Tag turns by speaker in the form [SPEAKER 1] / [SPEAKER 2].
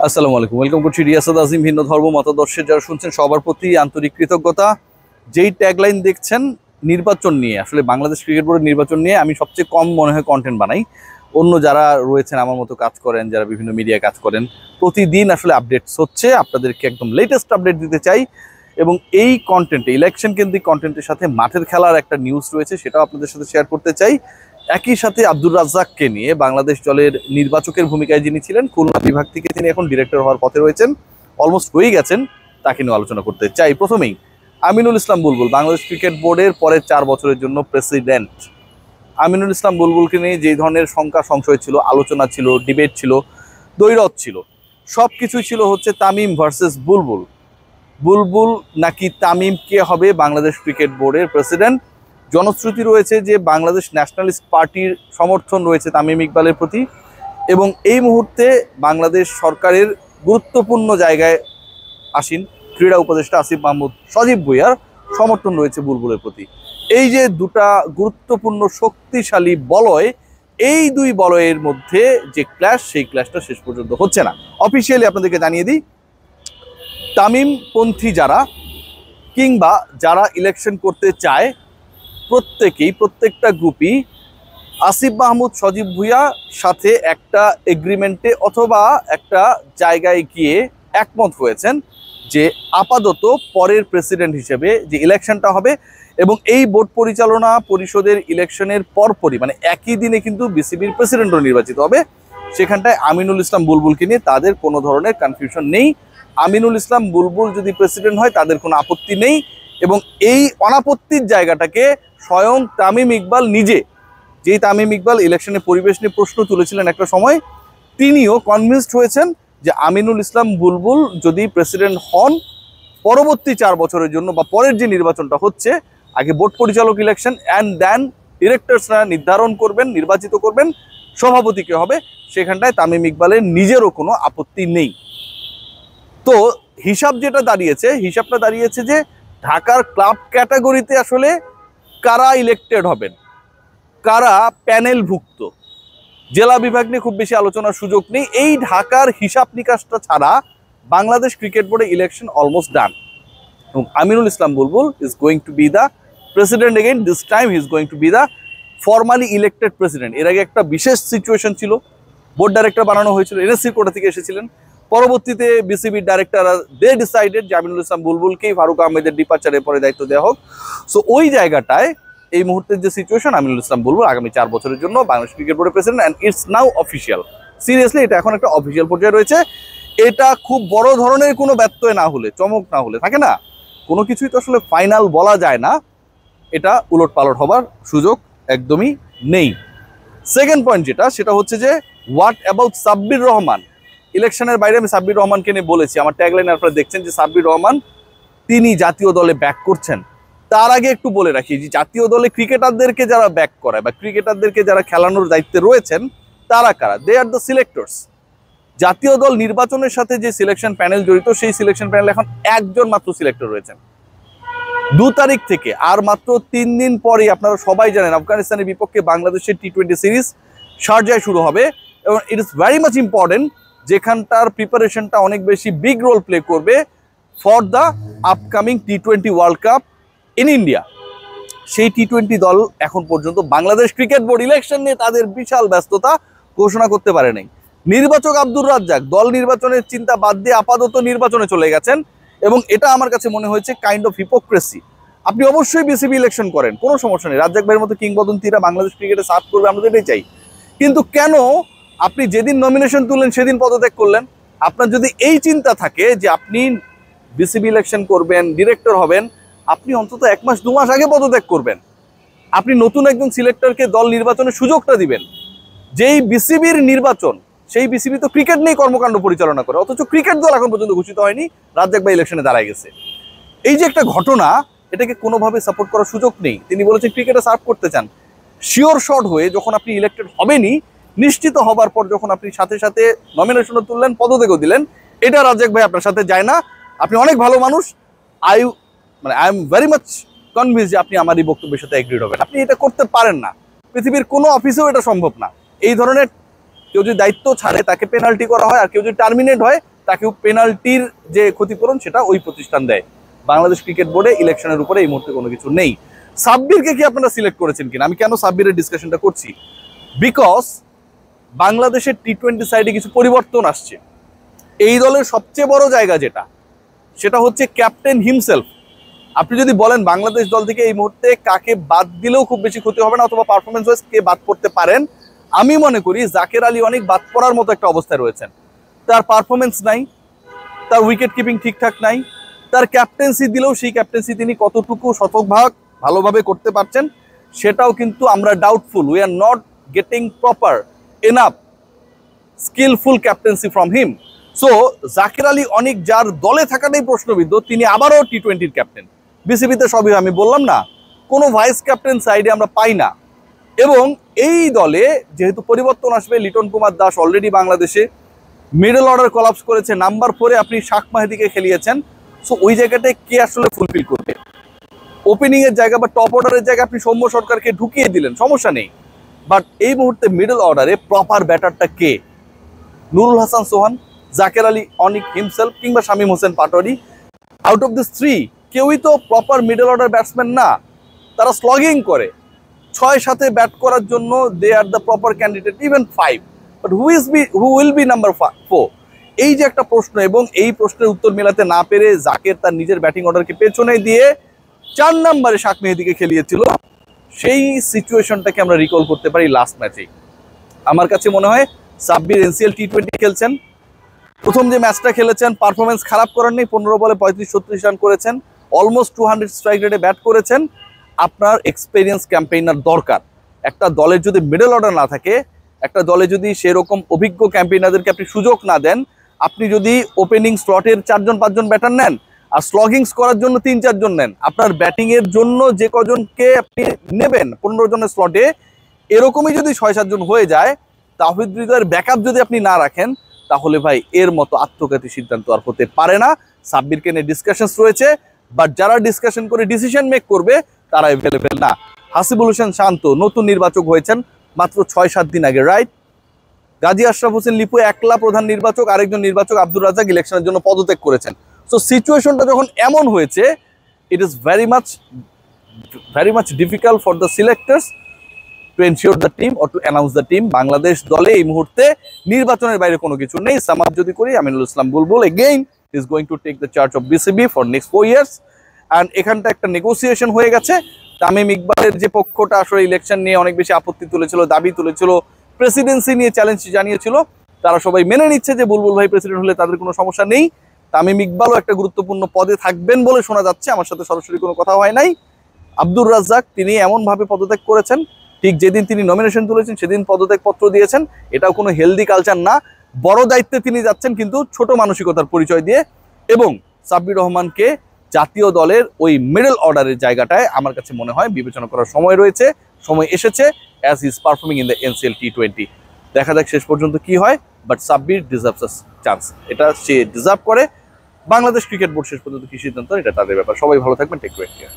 [SPEAKER 1] আসসালামু আলাইকুম, ওয়েলকাম করছি রিয়াসাত আজিম। ভিন্ন ধর্ম মতাদর্শের যারা শুনছেন সবার প্রতি আন্তরিক কৃতজ্ঞতা। যেই ট্যাগলাইন দেখছেন নির্বাচন নিয়ে, আসলে বাংলাদেশ ক্রিকেট বোর্ডের নির্বাচন নিয়ে আমি সবচেয়ে কম মনে হয় কন্টেন্ট বানাই। অন্য যারা রয়েছেন আমার মতো কাজ করেন, যারা বিভিন্ন মিডিয়ায় কাজ করেন, প্রতিদিন আসলে আপডেটস হচ্ছে, আপনাদেরকে একদম লেটেস্ট আপডেট দিতে চাই। এবং এই কন্টেন্টে, ইলেকশন কেন্দ্রিক কন্টেন্টের সাথে মাঠের খেলার একটা নিউজ রয়েছে, সেটাও আপনাদের সাথে শেয়ার করতে চাই। একই সাথে আব্দুর রাজ্জাককে নিয়ে, বাংলাদেশ দলের নির্বাচকের ভূমিকায় যিনি ছিলেন, খুলনা বিভাগ থেকে তিনি এখন ডিরেক্টর হওয়ার পথে রয়েছেন, অলমোস্ট হয়ে গেছেন, তাকে নিয়ে আলোচনা করতে চাই। প্রথমেই আমিনুল ইসলাম বুলবুল, বাংলাদেশ ক্রিকেট বোর্ডের পরের 4 বছরের জন্য প্রেসিডেন্ট। আমিনুল ইসলাম বুলবুলকে নিয়ে যে ধরনের শঙ্কা সংশয় ছিল, আলোচনা ছিল, ডিবেট ছিল, দ্বৈরথ ছিল, সব কিছুই ছিল হচ্ছে তামিম ভার্সেস বুলবুল। বুলবুল নাকি তামিম, কে হবে বাংলাদেশ ক্রিকেট বোর্ডের প্রেসিডেন্ট? জনশ্রুতি রয়েছে যে বাংলাদেশ ন্যাশনালিস্ট পার্টির সমর্থন রয়েছে তামিম ইকবালের প্রতি, এবং এই মুহূর্তে বাংলাদেশ সরকারের গুরুত্বপূর্ণ জায়গায় আসীন ক্রীড়া উপদেষ্টা আসিফ মাহমুদ সজীব ভুঁইয়ার সমর্থন রয়েছে বুলবুলের প্রতি। এই যে দুটা গুরুত্বপূর্ণ শক্তিশালী বলয়, এই দুই বলয়ের মধ্যে যে ক্ল্যাশ, সেই ক্ল্যাশটা শেষ পর্যন্ত হচ্ছে না। অফিসিয়ালি আপনাদেরকে জানিয়ে দিই, তামিমপন্থী যারা কিংবা যারা ইলেকশন করতে চায়, প্রত্যেকটা গ্রুপই আসিফ মাহমুদ সজীব ভুঁইয়া সাথে একটা এগ্রিমেন্টে অথবা একটা জায়গায় গিয়ে একমত হয়েছেন যে আপাতত পরের প্রেসিডেন্ট হিসেবে যে ইলেকশনটা হবে, এবং এই বোর্ড পরিচালনা পরিষদের ইলেকশনের পরপরই, মানে একই দিনে কিন্তু বিসিবির প্রেসিডেন্টও নির্বাচিত হবে। সেখানটায় আমিনুল ইসলাম বুলবুলকে নিয়ে তাদের কোনো ধরনের কনফিউশন নেই। আমিনুল ইসলাম বুলবুল যদি প্রেসিডেন্ট হয় তাদের কোনো আপত্তি নেই, এবং এই অনাপত্তির জায়গাটাকে স্বয়ং তামিম ইকবাল নিজে, যেই তামিম ইকবাল ইলেকশনের পরিবেশ নিয়ে প্রশ্ন তুলেছিলেন একটা সময়, তিনিও কনভিন্সড হয়েছেন যে আমিনুল ইসলাম বুলবুল যদি প্রেসিডেন্ট হন, পরবর্তী 4 বছরের জন্য বা পরের যে নির্বাচনটা হচ্ছে, আগে বোর্ড পরিচালক ইলেকশন অ্যান্ড দেন ডিরেক্টরসরা নির্ধারণ করবেন, নির্বাচিত করবেন সভাপতি কে হবে, সেখানটায় তামিম ইকবালের নিজেরও কোনো আপত্তি নেই। তো হিসাবটা দাঁড়িয়েছে যে ঢাকার ক্লাব ক্যাটাগরিতে আসলে কারা ইলেক্টেড হবেন, কারা প্যানেলভুক্ত, জেলা বিভাগ নিয়ে খুব বেশি আলোচনার সুযোগ নেই। এই ঢাকার হিসাব নিকাশটা ছাড়া বাংলাদেশ ক্রিকেট বোর্ডে ইলেকশন অলমোস্ট ডান, এবং Aminul Islam Bulbul is going to be the president again. This time he is going to be the formally elected president. এর আগে একটা বিশেষ সিচুয়েশন ছিল, বোর্ড ডাইরেক্টর বানানো হয়েছিল, এনএসসি কোটা থেকে এসেছিলেন, পরবর্তীতে বিসিবির ডাইরেক্টর দে ডিসাইডেড যে আমিনুল ইসলাম বুলবুলকেই ফারুক আহমেদের ডিপারচারের পরে দায়িত্ব দেওয়া হোক। সো ওই জায়গাটায় এই মুহূর্তের যে সিচুয়েশন, আমিনুল ইসলাম বুলবুল আগামী 4 বছরের জন্য বাংলাদেশ ক্রিকেট বোর্ডের president, and it's now official. Seriously এটা এখন একটা অফিসিয়াল পর্যায়ে রয়েছে। এটা খুব বড় ধরনের কোনো ব্যত্যয় না হলে, চমক না হলে, থাকে না কোনো কিছুই তো আসলে ফাইনাল বলা যায় না, এটা উলট পালট হবার সুযোগ একদমই নেই। সেকেন্ড পয়েন্ট যেটা, সেটা হচ্ছে যে হোয়াট অ্যাবাউট সাব্বির রহমান? ইলেকশনের বাইরে আমি সাব্বির রহমানকে নিয়ে বলেছি, আমার ট্যাগলাইন আপনারা দেখছেন যে সাব্বির রহমান তিনি জাতীয় দলে ব্যাক করছেন। তার আগে একটু বলে রাখি যে জাতীয় দলে ক্রিকেটারদেরকে যারা ব্যাক করায় বা ক্রিকেটারদেরকে যারা খেলানোর দায়িত্বে রয়েছেন, তারা কারা? দে আর দ্য সিলেক্টরস। জাতীয় দল নির্বাচনের সাথে যে সিলেকশন প্যানেল জড়িত, সেই সিলেকশন প্যানেল এখন একজন মাত্র সিলেক্টর রয়েছেন। 2 তারিখ থেকে আর মাত্র 3 দিন পরেই আপনারা সবাই জানেন আফগানিস্তানের বিপক্ষে বাংলাদেশের টি-20 সিরিজ শারজায় শুরু হবে, এবং it is very much important, যেখানটার প্রিপারেশনটা অনেক বেশি বিগ রোল প্লে করবে ফর দ্য আপকামিং টি-20 ওয়ার্ল্ড কাপ ইন ইন্ডিয়া। সেই টি-20 দল এখন পর্যন্ত বাংলাদেশ ক্রিকেট বোর্ড ইলেকশন নিয়ে তাদের বিশাল ব্যস্ততা ঘোষণা করতে পারে নাই। নির্বাচক আব্দুর রাজ্জাক দল নির্বাচনের চিন্তা বাদ দিয়ে আপাতত নির্বাচনে চলে গেছেন, এবং এটা আমার কাছে মনে হয়েছে কাইন্ড অফ হিপোক্রেসি। আপনি অবশ্যই বিসিবি ইলেকশন করেন, কোনো সমস্যা নেই, রাজ্জাক ভাইয়ের মতো কিংবদন্তিরা বাংলাদেশ ক্রিকেটে সার্ভ করবে, আমরা এটাই চাই। কিন্তু কেন আপনি যেদিন নমিনেশন তুললেন সেদিন পদত্যাগ করলেন? আপনার যদি এই চিন্তা থাকে যে আপনি বিসিবি ইলেকশন করবেন, ডিরেক্টর হবেন, আপনি অন্তত 1 মাস 2 মাস আগে পদত্যাগ করবেন। আপনি নতুন একজন সিলেক্টরকে দল নির্বাচনের সুযোগটা দিবেন। যেই বিসিবির নির্বাচন, সেই বিসিবি তো ক্রিকেট নিয়ে কর্মকাণ্ড পরিচালনা করে, অথচ ক্রিকেট দল এখন পর্যন্ত ঘোষিত হয়নি, রাজ্জাক ভাই ইলেকশনে দাঁড়ায় গেছে। এই যে একটা ঘটনা, এটাকে কোনোভাবে সাপোর্ট করার সুযোগ নেই। তিনি বলেছেন ক্রিকেটে সার্ভ করতে চান। শিওর শট হয়ে যখন আপনি ইলেক্টেড হবেনই, নিশ্চিত হবার পর যখন আপনি সাথে সাথে নমিনেশনও তুললেন, পদত্যাগও দিলেন, এটা রাজ্জাক ভাই আপনার সাথে যায় না। আপনি অনেক ভালো মানুষ, I am very much convince যে আপনি আমার এই বক্তব্যের সাথে এগ্রিড হবেন। আপনি এটা করতে পারেন না, পৃথিবীর কোনো অফিসেও এটা সম্ভব না। এই ধরনের কেউ যদি দায়িত্ব ছাড়ে তাকে পেনাল্টি করা হয়, আর কেউ যদি টার্মিনেট হয় তাকেও পেনাল্টির যে ক্ষতিপূরণ সেটা ওই প্রতিষ্ঠান দেয়। বাংলাদেশ ক্রিকেট বোর্ডে ইলেকশনের উপরে এই মুহূর্তে কোনো কিছু নেই। সাব্বিরকে কি আপনারা সিলেক্ট করেছেন কিনা, আমি কেন সাব্বিরের ডিসকাশনটা করছি, বিকজ বাংলাদেশের টি-20 সাইডে কিছু পরিবর্তন আসছে। এই দলের সবচেয়ে বড় জায়গা যেটা, সেটা হচ্ছে ক্যাপ্টেন হিমসেলফ। আপনি যদি বলেন বাংলাদেশ দল থেকে এই মুহূর্তে কাকে বাদ দিলেও খুব বেশি ক্ষতি হবে না, অথবা পারফরমেন্স ওয়াইজ কে বাদ পড়তে পারেন, আমি মনে করি জাকের আলী অনেক বাদ পড়ার মতো একটা অবস্থায় রয়েছেন। তার পারফরমেন্স নাই, তার উইকেট কিপিং ঠিকঠাক নাই, তার ক্যাপ্টেন্সি দিলেও সেই ক্যাপ্টেন্সি তিনি কতটুকু শতভাগ ভালোভাবে করতে পারছেন সেটাও কিন্তু আমরা doubtful. We are not getting proper enough skilful captaincy from him. So Jaker Ali অনেক, যার দলে থাকাটাই প্রশ্নবিদ্ধ, তিনি আবারও টি-20 ক্যাপ্টেন। বিসিবিতে সবই আমি বললাম না, কোনো ভাইস ক্যাপ্টেন সাইডে আমরা পাই না। এবং এই দলে যেহেতু পরিবর্তন আসবে, লিটন কুমার দাস অলরেডি বাংলাদেশে মিডল অর্ডার কলাপস করেছে, নাম্বার 4-এ আপনি শাক মাহিদিকে খেলিয়েছেন। সো ওই জায়গাটায় কে আসলে ফুলফিল করবে? ওপেনিং এর জায়গা বা টপ অর্ডারের জায়গা আপনি সৌম্য সরকারকে ঢুকিয়ে দিলেন, সমস্যা নেই, বাট এই মুহূর্তে মিডল অর্ডারে প্রপার ব্যাটারটা কে? নুরুল হাসান সোহান, জাকের আলী অনিক হিমসেলফ, কিংবা Shamim Hossain Patwari, out of this 3 কেউই তো প্রপার মিডল অর্ডার ব্যাটসম্যান না। তারা স্লগিং করে, 6-7-এ ব্যাট করার জন্য they are the proper candidate, even 5, but who will be number 4? এই যে একটা প্রশ্ন, এবং এই প্রশ্নের উত্তর মেলাতে না পেরে জাকের তার নিজের ব্যাটিং অর্ডারকে পেছনে দিয়ে 4 নম্বরে শাক মেহেদিকে খেলিয়েছিল, সেই সিচুয়েশনটাকে আমরা রিকল করতে পারি লাস্ট ম্যাচেই। আমার কাছে মনে হয় সাব্বির এনসিএল টি-20 খেলছেন, প্রথম যে ম্যাচটা খেলেছেন পারফরমেন্স খারাপ করার নেই, 15 বলে 35-36 রান করেছেন, অলমোস্ট 200 স্ট্রাইক রেটে ব্যাট করেছেন। আপনার এক্সপেরিয়েন্স ক্যাম্পেইনার দরকার। একটা দলের যদি মিডল অর্ডার না থাকে, একটা দলে যদি সেরকম অভিজ্ঞ ক্যাম্পেইনারদেরকে আপনি সুযোগ না দেন, আপনি যদি ওপেনিং স্লটের 4-5 জন ব্যাটার নেন আর স্লগিংস করার জন্য 3-4 জন নেন, আপনার ব্যাটিং এর জন্য যে কজনকে আপনি নেবেন 15 জনের স্লটে, এরকমই যদি 6-7 জন হয়ে যায়, তাওহিদ হৃদয়ের ব্যাকআপ যদি আপনি না রাখেন, তাহলে ভাই এর মতো আত্মঘাতী সিদ্ধান্ত আর হতে পারে না। সাব্বিরকে নিয়ে ডিসকাশনস রয়েছে, বাট যারা ডিসকাশন করে ডিসিশন মেক করবে তারা অ্যাভেলেবেল না। হাসিবুল হোসেন শান্ত নতুন নির্বাচক হয়েছেন মাত্র 6-7 দিন আগে, রাইট? গাজী আশরাফ হোসেন লিপু একলা প্রধান নির্বাচক, আরেকজন নির্বাচক আব্দুর রাজ্জাক ইলেকশনের জন্য পদত্যাগ করেছেন। সো সিচুয়েশনটা যখন এমন হয়েছে, it is very much difficult for the selectors to ensure the team or to announce the team. Bangladesh দলে এই মুহূর্তে নির্বাচনের বাইরে কোনো কিছু নেই। সামাদ যদি করি, Aminul Islam Bulbul again is going to take the charge of BCB for next 4 years, and এখানটা একটা নেগোসিয়েশন হয়ে গেছে। তামিম ইকবালের যে পক্ষটা আসলে ইলেকশন নিয়ে অনেক বেশি আপত্তি তুলেছিল, দাবি তুলেছিল, প্রেসিডেন্সি নিয়ে চ্যালেঞ্জ জানিয়েছিল, তারা সবাই মেনে নিচ্ছে যে বুলবুল ভাই প্রেসিডেন্ট হলে তাদের কোনো সমস্যা নেই। তামিম ইকবালও একটা গুরুত্বপূর্ণ পদে থাকবেন বলে শোনা যাচ্ছে, আমার সাথে সরাসরি কোনো কথা হয় নাই। আব্দুর রাজ্জাক তিনি এমনভাবে পদত্যাগ করেছেন, ঠিক যেদিন তিনি নমিনেশন তুলেছেন সেদিন পদত্যাগ পত্র দিয়েছেন। এটাও কোনো হেলদি কালচার না। বড় দায়িত্বে তিনি যাচ্ছেন কিন্তু ছোট মানসিকতার পরিচয় দিয়ে। এবং সাব্বির রহমানকে জাতীয় দলের ওই মিডল অর্ডারের জায়গাটায় আমার কাছে মনে হয় বিবেচনা করার সময় রয়েছে, সময় এসেছে, as he is performing in the NCL টি-20। দেখা যাক শেষ পর্যন্ত কি হয়, but Sabbir deserves a chance, এটা সে ডিজার্ভ করে। বাংলাদেশ ক্রিকেট বোর্ড শেষ পর্যন্ত কি সিদ্ধান্ত, এটা তাদের ব্যাপার। সবাই ভালো থাকবেন, টেক কেয়ার।